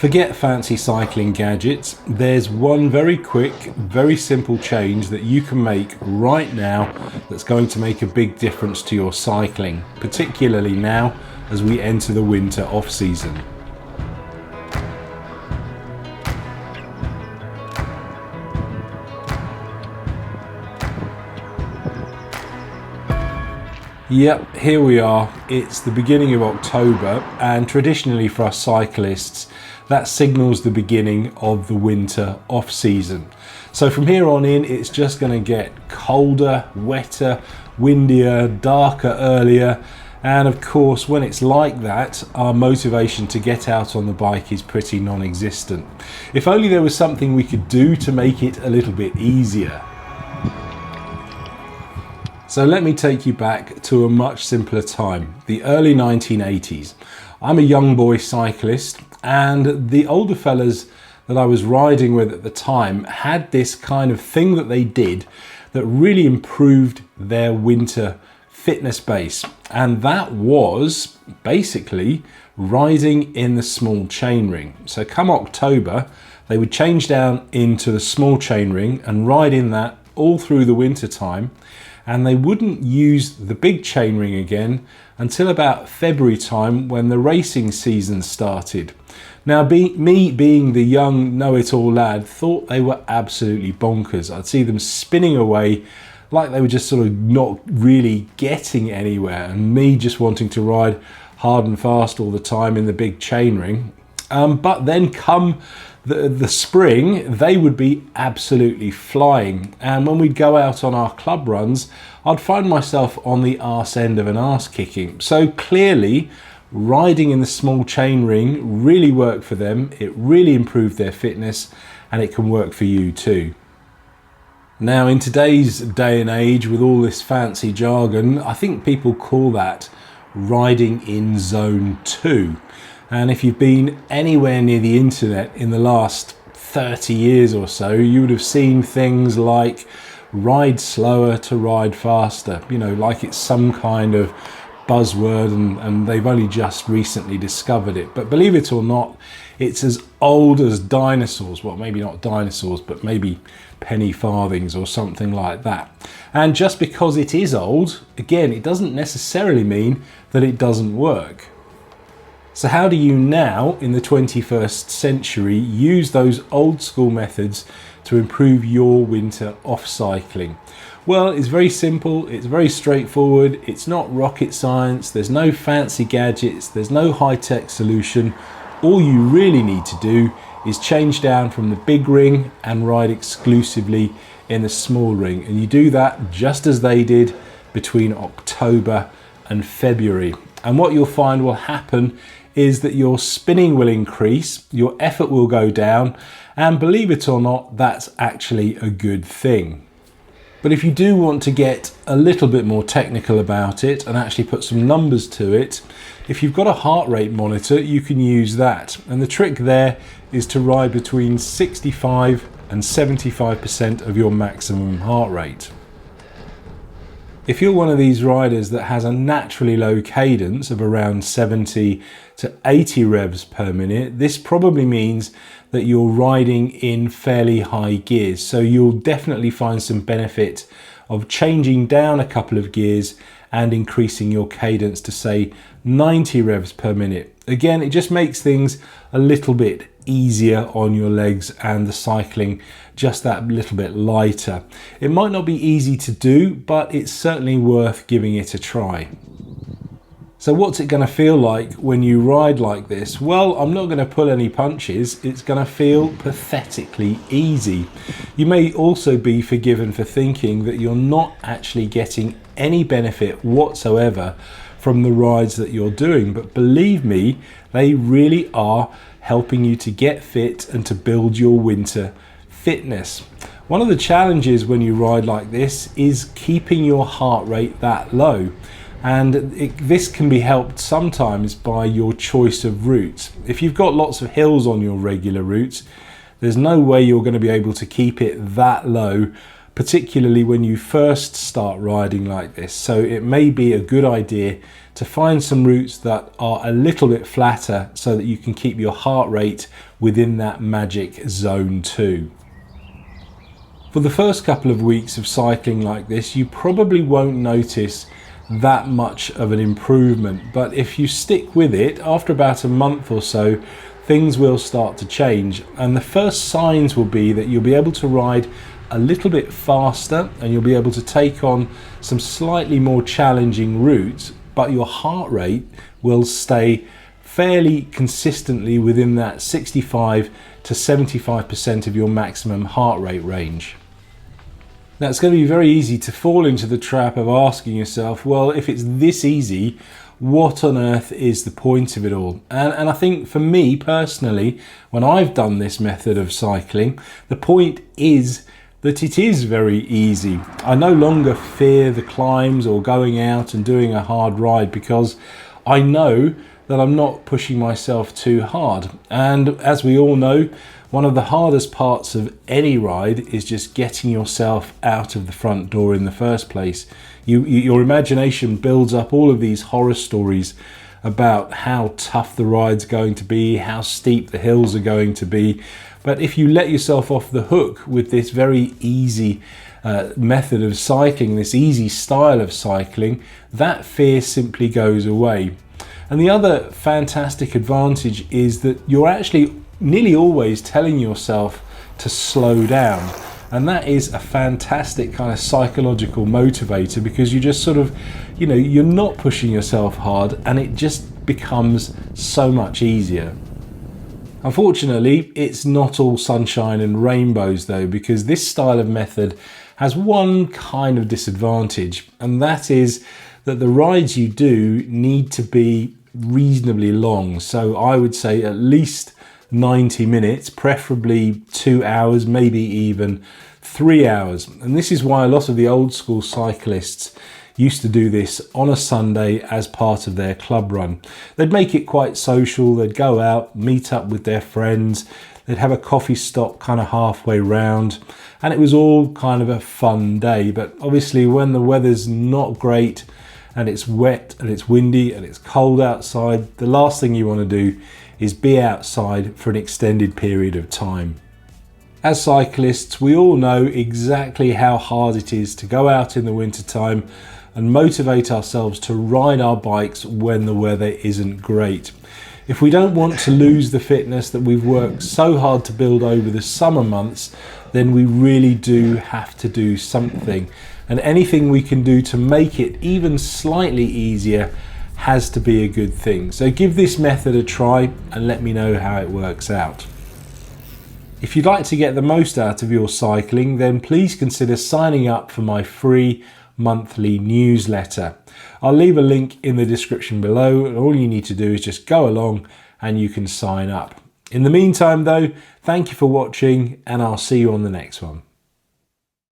Forget fancy cycling gadgets. There's one very quick, very simple change that you can make right now that's going to make a big difference to your cycling, particularly now as we enter the winter off-season. Yep, here we are. It's the beginning of October, and traditionally for us cyclists, that signals the beginning of the winter off-season. So from here on in, it's just going to get colder, wetter, windier, darker earlier. And of course, when it's like that, our motivation to get out on the bike is pretty non-existent. If only there was something we could do to make it a little bit easier. So let me take you back to a much simpler time, the early 1980s. I'm a young boy cyclist, and the older fellas that I was riding with at the time had this kind of thing that they did that really improved their winter fitness base. And that was basically riding in the small chainring. So come October, they would change down into the small chainring and ride in that all through the winter time. And they wouldn't use the big chainring again until about February time, when the racing season started. Now, me being the young know-it-all lad, thought they were absolutely bonkers. I'd see them spinning away like they were just sort of not really getting anywhere, and me just wanting to ride hard and fast all the time in the big chainring. But then come the spring, they would be absolutely flying. And when we'd go out on our club runs, I'd find myself on the arse end of an arse kicking. So clearly, riding in the small chain ring really worked for them. It really improved their fitness, and it can work for you too. Now, in today's day and age, with all this fancy jargon, I think people call that riding in zone 2. And if you've been anywhere near the internet in the last 30 years or so, you would have seen things like ride slower to ride faster, you know, like it's some kind of buzzword, and they've only just recently discovered it. But believe it or not, it's as old as dinosaurs. Well, maybe not dinosaurs, but maybe penny farthings or something like that. And just because it is old, again, it doesn't necessarily mean that it doesn't work. So how do you now, in the 21st century, use those old school methods to improve your winter off cycling? Well, it's very simple, it's very straightforward, it's not rocket science, there's no fancy gadgets, there's no high-tech solution. All you really need to do is change down from the big ring and ride exclusively in the small ring. And you do that just as they did between October and February. And what you'll find will happen is that your spinning will increase, your effort will go down, and believe it or not, that's actually a good thing. But if you do want to get a little bit more technical about it and actually put some numbers to it, if you've got a heart rate monitor, you can use that. And the trick there is to ride between 65 and 75% of your maximum heart rate. If you're one of these riders that has a naturally low cadence of around 70 to 80 revs per minute, this probably means that you're riding in fairly high gears. So you'll definitely find some benefit of changing down a couple of gears and increasing your cadence to, say, 90 revs per minute. Again, it just makes things a little bit easier on your legs and the cycling just that little bit lighter. It might not be easy to do, but it's certainly worth giving it a try. So what's it going to feel like when you ride like this? Well, I'm not going to pull any punches. It's going to feel pathetically easy. You may also be forgiven for thinking that you're not actually getting any benefit whatsoever from the rides that you're doing, but believe me, they really are helping you to get fit and to build your winter fitness. One of the challenges when you ride like this is keeping your heart rate that low. And this can be helped sometimes by your choice of routes. If you've got lots of hills on your regular routes, there's no way you're going to be able to keep it that low particularly when you first start riding like this. So it may be a good idea to find some routes that are a little bit flatter so that you can keep your heart rate within that magic zone too. For the first couple of weeks of cycling like this, you probably won't notice that much of an improvement, but if you stick with it, after about a month or so, things will start to change, and the first signs will be that you'll be able to ride a little bit faster and you'll be able to take on some slightly more challenging routes, but your heart rate will stay fairly consistently within that 65 to 75% of your maximum heart rate range. Now, it's going to be very easy to fall into the trap of asking yourself, well, if it's this easy, what on earth is the point of it all? And I think for me personally, when I've done this method of cycling, the point is that it is very easy. I no longer fear the climbs or going out and doing a hard ride because I know that I'm not pushing myself too hard. And as we all know, one of the hardest parts of any ride is just getting yourself out of the front door in the first place. Your imagination builds up all of these horror stories about how tough the ride's going to be, how steep the hills are going to be. But if you let yourself off the hook with this very easy method of cycling, this easy style of cycling, that fear simply goes away. And the other fantastic advantage is that you're actually nearly always telling yourself to slow down. And that is a fantastic kind of psychological motivator, because you just sort of, you're not pushing yourself hard and it just becomes so much easier. Unfortunately, it's not all sunshine and rainbows though, because this style of method has one kind of disadvantage, and that is that the rides you do need to be reasonably long. So I would say at least 90 minutes, preferably 2 hours, maybe even 3 hours. And this is why a lot of the old school cyclists used to do this on a Sunday as part of their club run. They'd make it quite social, they'd go out, meet up with their friends, they'd have a coffee stop kind of halfway round, and it was all kind of a fun day. But obviously when the weather's not great and it's wet and it's windy and it's cold outside, the last thing you want to do is be outside for an extended period of time. As cyclists, we all know exactly how hard it is to go out in the wintertime and motivate ourselves to ride our bikes when the weather isn't great. If we don't want to lose the fitness that we've worked so hard to build over the summer months, then we really do have to do something. And anything we can do to make it even slightly easier has to be a good thing. So give this method a try and let me know how it works out. If you'd like to get the most out of your cycling, then please consider signing up for my free monthly newsletter. I'll leave a link in the description below, and all you need to do is just go along and you can sign up. In the meantime though, thank you for watching, and I'll see you on the next one.